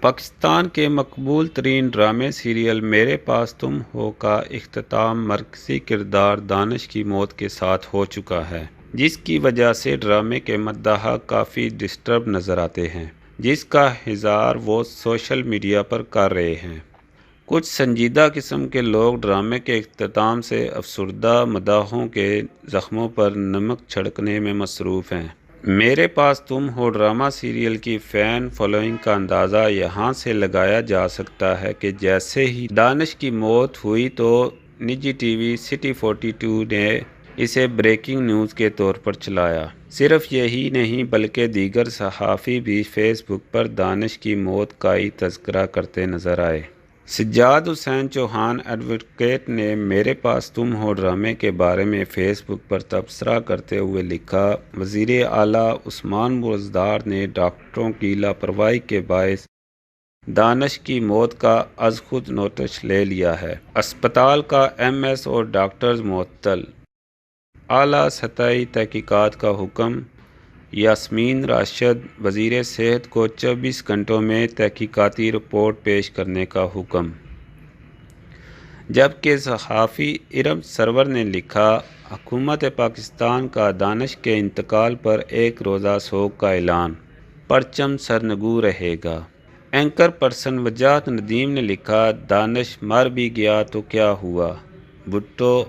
پاکستان کے مقبول ترین ڈرامے سیریل میرے پاس تم ہو کا اختتام مرکزی کردار دانش کی موت کے ساتھ ہو چکا ہے، جس کی وجہ سے ڈرامے کے مداح کافی ڈسٹرب نظر آتے ہیں، جس کا اظہار وہ سوشل میڈیا پر کر رہے ہیں۔ کچھ سنجیدہ قسم کے لوگ ڈرامے کے اختتام سے افسردہ مداحوں کے زخموں پر نمک چھڑکنے میں مصروف ہیں۔ میرے پاس تم ہو ڈرامہ سیریل کی فین فالوئنگ کا اندازہ یہاں سے لگایا جا سکتا ہے کہ جیسے ہی دانش کی موت ہوئی تو نجی ٹی وی سٹی 42 نے اسے بریکنگ نیوز کے طور پر چلایا۔ صرف یہی نہیں بلکہ دیگر صحافی بھی فیس بک پر دانش کی موت کا ہی تذکرہ کرتے نظر آئے۔ سجاد حسین چوہان ایڈوکیٹ نے میرے پاس تم ہو ڈرامے کے بارے میں فیس بک پر تبصرہ کرتے ہوئے لکھا، وزیر اعلیٰ عثمان بزدار نے ڈاکٹروں کی لاپرواہی کے باعث دانش کی موت کا از خود نوٹس لے لیا ہے۔ اسپتال کا ایم ایس اور ڈاکٹرز معطل، اعلیٰ سطحی تحقیقات کا حکم۔ یاسمین راشد، وزیر صحت کو 24 گھنٹوں میں تحقیقاتی رپورٹ پیش کرنے کا حکم۔ جبکہ صحافی ارم سرور نے لکھا، حکومت پاکستان کا دانش کے انتقال پر ایک روزہ سوگ کا اعلان، پرچم سرنگوں رہے گا۔ اینکر پرسن وجاہت ندیم نے لکھا، دانش مر بھی گیا تو کیا ہوا، بھٹو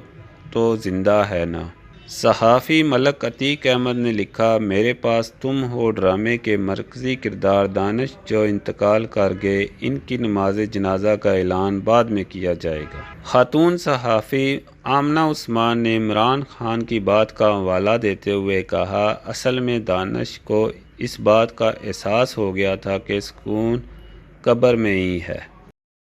تو زندہ ہے نا۔ صحافی ملک عتیق احمد نے لکھا، میرے پاس تم ہو ڈرامے کے مرکزی کردار دانش جو انتقال کر گئے، ان کی نماز جنازہ کا اعلان بعد میں کیا جائے گا۔ خاتون صحافی آمنہ عثمان نے عمران خان کی بات کا حوالہ دیتے ہوئے کہا، اصل میں دانش کو اس بات کا احساس ہو گیا تھا کہ سکون قبر میں ہی ہے۔